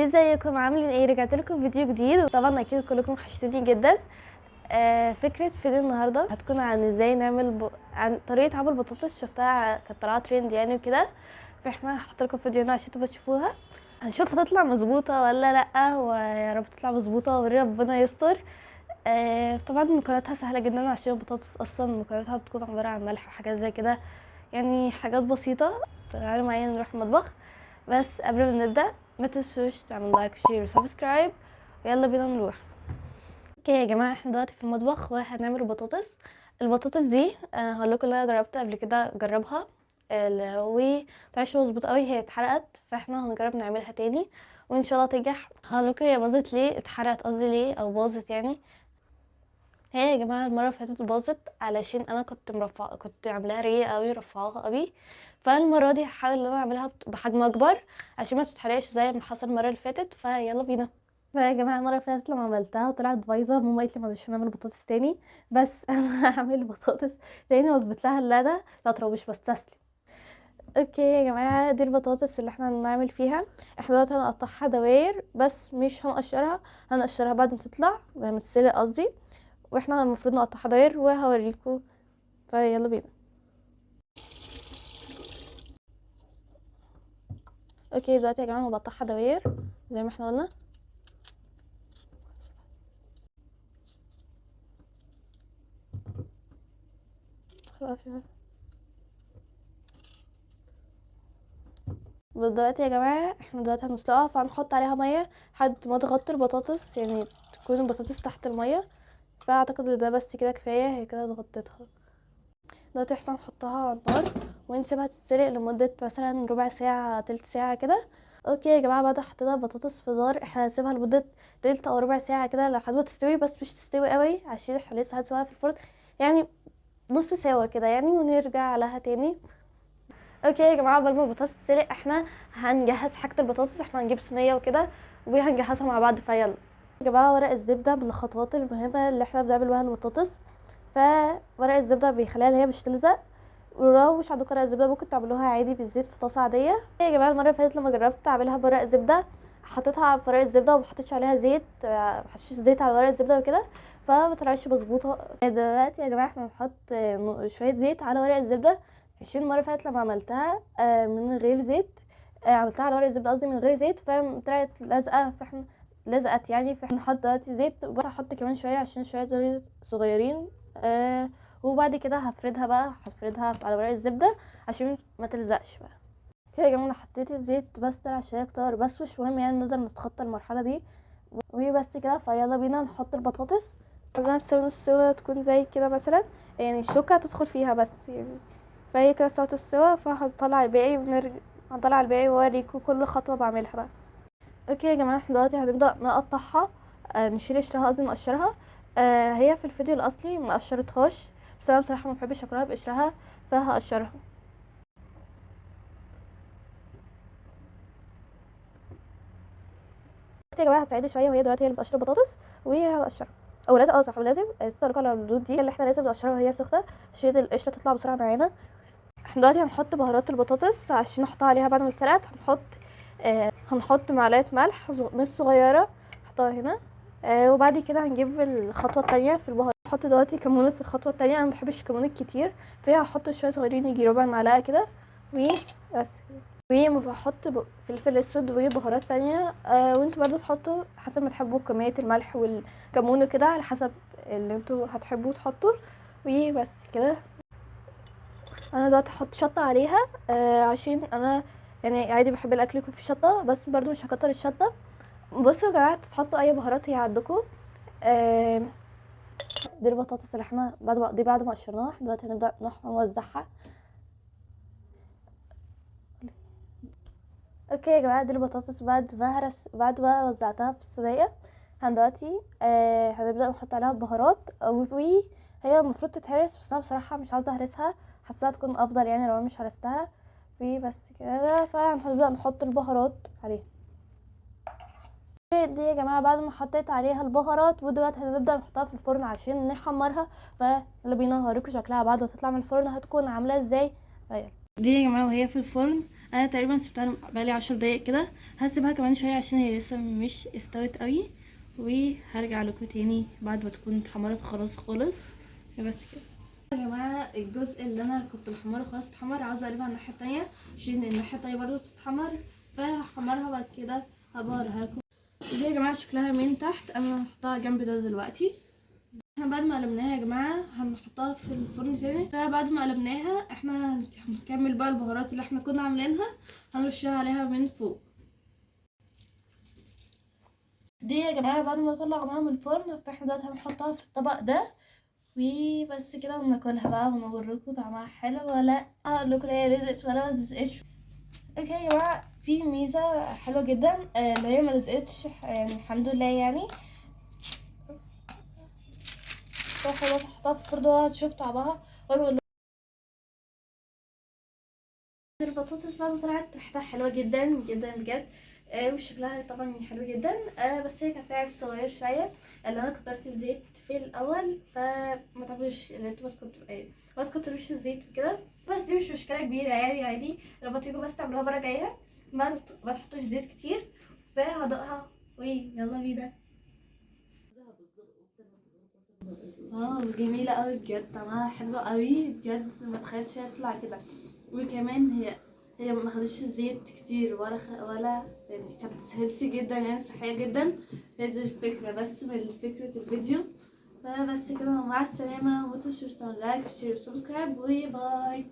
ازيكم عاملين ايه؟ رجعت لكم فيديو جديد، وطبعا اكيد كلكم وحشتوني جدا. فكره فيديو النهارده هتكون عن ازاي نعمل عن طريقه عمل بطاطس. شفتها كانت طالعه ترند يعني وكده، فاحنا هحط لكم فيديو هنا عشان تبقوا تشوفوها. هنشوف هتطلع مظبوطه ولا لا، ويا رب تطلع مظبوطه وربنا يستر. طبعا مكوناتها سهله جدا، عشان البطاطس اصلا مكوناتها بتكون عباره عن ملح وحاجات زي كده، يعني حاجات بسيطه. تعالوا معايا نروح المطبخ. بس قبل ما نبدا ما تنسوش تعملوا لايك وشير وسبسكرايب، ويلا بينا نروح. اوكي يا جماعه، احنا دلوقتي في المطبخ وهنعمل بطاطس. البطاطس دي انا هقول لكم اللي انا جربت قبل كده اجربها، وطلعتش مظبوط قوي، هي اتحرقت، فاحنا هنجرب نعملها تاني وان شاء الله تنجح. هقول لكم هي باظت ليه، اتحرقت قصدي، ليه او باظت يعني. هي يا جماعه المره اللي فاتت باظت علشان انا كنت عاملاها رقيقه قوي، رفعوها قوي. فالمره دي هحاول ان انا اعملها بحجم اكبر عشان ما تتحرقش زي ما حصل المره اللي فاتت. فيلا بينا. فيا جماعه المره اللي فاتت لما عملتها وطلعت بايظه، ماما قالت لي معلش نعمل بطاطس تاني. بس انا هعمل بطاطس تاني واظبط لها اللادة، شاطره ومش بستسلم. اوكي يا جماعه، دي البطاطس اللي احنا هنعمل فيها. احنا دلوقتي هنقطعها دواير بس مش هنقشرها، هنقشرها بعد ما تطلع ما تتسلق قصدي. واحنا المفروض نقطعها دواير وهوريكم. فيلا بينا. اوكي دلوقتي يا جماعه بقطعها دواير زي ما احنا قلنا. دلوقتي يا جماعه احنا دلوقتي هنسلقها، فهنحط عليها ميه لحد ما تغطي البطاطس، يعني تكون البطاطس تحت الميه. فاعتقد ان ده بس كده كفايه، هي كده اتغطيتها. دلوقتي احنا هنحطها على النار ونسيبها تتسلق لمده مثلا ربع ساعه تلت ساعه كده. اوكي يا جماعه، بعد حطينا البطاطس في النار احنا هنسيبها لمده تلت او ربع ساعه كده لحد ما تستوي، بس مش تستوي قوي عشان احنا لسه هنسويها في الفرن، يعني نص سوا كده يعني، ونرجع لها تاني. اوكي يا جماعه، قبل ما البطاطس تتسلق احنا هنجهز حاجه البطاطس. احنا هنجيب صينيه وكده وهنجهزها مع بعض. فيلا يا جماعه، ورق الزبده من الخطوات المهمه اللي احنا بنعمل بيها البطاطس. فورق الزبده بيخليها اللي هي مش تلزق. ولو مش عندكم ورق الزبده ممكن تعملوها عادي بالزيت في طاسه عاديه. يا جماعه المره اللي فاتت لما جربت اعملها بورق الزبده، حطيتها في ورق الزبده وما حطيتش عليها زيت، ما حطيتش زيت على ورق الزبده وكده، فما طلعتش مظبوطه. دلوقتي يا جماعه احنا هنحط شويه زيت على ورق الزبده، عشان المره اللي فاتت لما عملتها من غير زيت، عملتها على ورق الزبده قصدي من غير زيت، فطلعت لازقه، فاحنا لزقت يعني. فاحنا نحط دلوقتي زيت، وهحط كمان شويه عشان شويه دول صغيرين. وبعد كده هفردها على ورق الزبده عشان ما تلزقش بقى. كده يا جماعه انا حطيت الزيت بس طلع شويه كتار، بس مش مهم يعني، نقدر نتخطى المرحله دي وبس كده. فيلا بينا نحط البطاطس. عايزاها تسوي نص سوا، تكون زي كده مثلا، يعني الشوكه تدخل فيها بس يعني. فهي كده استوت السوا، فهطلع الباقي هطلع الباقي واوريكم كل خطوه بعملها بقى. اوكي يا جماعه، احنا دلوقتي هنبدا نقطعها، نشيل قشرها قصدي نقشرها. هي في الفيديو الاصلي ما قشرتهاش، بس انا بصراحه ما بحبش اكلها بقشرها فهقشرها. يا جماعه هتساعدني شويه، وهي دلوقتي هي اللي بتقشر البطاطس وهي هتقشرها. او لازم صح، لازم استنى على الردود دي اللي احنا لازم نقشرها وهي سخنه عشان القشره تطلع بسرعه معانا. احنا دلوقتي هنحط بهارات البطاطس عشان نحطها عليها بعد ما اتسلقت. هنحط معلقه ملح مش صغيره، نحطها هنا. وبعد كده هنجيب الخطوه التانية في البهارات. هحط دلوقتي كمون في الخطوه التانية، انا مبحبش الكمون الكتير، فيها هحط شويه صغيرين يجي ربع معلقه كده وبس. وبحط فلفل اسود وبهارات تانية. وانتوا برضو تحطوا حسب ما تحبوا كمية الملح والكمون وكده، على حسب اللي انتوا هتحبوا تحطوا. وبس كده. انا دلوقتي هحط شطة عليها، عشان انا يعني عادي بحب الاكل يكون فيه شطة، بس برضو مش هكتر الشطة. بصوا يا جماعة، تحطوا اي بهارات هي عندكم. آه دي البطاطس اللي احنا بعد ما قشرناها، احنا دلوقتي هنبدأ نوزعها. اوكي يا جماعه، دي البطاطس بعد ما وزعتها في الصينيه. دلوقتي هنبدا نحط عليها البهارات، وهي المفروض تتهرس، بس انا بصراحه مش عاوزه اهرسها، حاساها تكون افضل يعني لو أنا مش هرستها. بس كده، فهنبدا نحط البهارات عليها. دي يا جماعه بعد ما حطيت عليها البهارات، ودلوقتي هنبدا نحطها في الفرن عشان نحمرها. فيلا بينا هوريكم شكلها بعد ما تطلع من الفرن هتكون عامله ازاي. طيب دي يا جماعه وهي في الفرن انا تقريبا سبتها بقالي 10 دقايق كده، هسيبها كمان شويه عشان هي لسه مش استوت قوي، وهرجع لكم تاني بعد ما تكون اتحمرت خلاص خالص. بس كده يا جماعه، الجزء اللي انا كنت محمره خلاص اتحمر، عاوزه اقلبها على الناحيه التانية عشان الناحيه التانية برضو تتحمر، فهحمرها بعد كده هبوريها لكم. دي يا جماعه شكلها من تحت، انا هحطها جنب ده دلوقتي. احنا بعد ما قلبناها يا جماعه هنحطها في الفرن تاني، فبعد ما قلبناها احنا هنكمل بقى البهارات اللي احنا كنا عاملينها، هنرشها عليها من فوق. دي يا جماعه بعد ما طلعناها من الفرن، فاحنا دلوقتي هنحطها في الطبق ده وبس كده، وناكلها بقى ونوريكم طعمها حلو ولا لا، اقول لكم هي لزقت ولا ما لزقتش. اوكي يا جماعه، في ميزه حلوه جدا اللي هي ما لزقتش يعني الحمد لله يعني. فخلاص هحطها في الفرن وهتشوف طعمها وانا البطاطس بعد ما طلعت ريحتها حلوه جدا جدا بجد. وشكلها طبعا حلو جدا. بس هي كان فيها عيب صغير شويه، اللي انا كترت الزيت في الاول، فما تعملوش اللي انتوا ما تكتروش الزيت في كده. بس دي مش مشكله كبيره يعني، عادي لما تيجوا بس تعملوها المره الجايه ما تحطوش زيت كتير. فهدوقها ويلا بينا. جميله قوي بجد، طعمها حلو قوي بجد، ما تخيلتش يطلع كده. وكمان هي ما خدتش زيت كتير ولا يعني كانت هيلثي جدا يعني صحيه جدا. هي دي الفكره بس من فكره الفيديو. فبس كده، مع السلامه، ومتنسوش تعملوا لايك وشير وسبسكرايب وباي.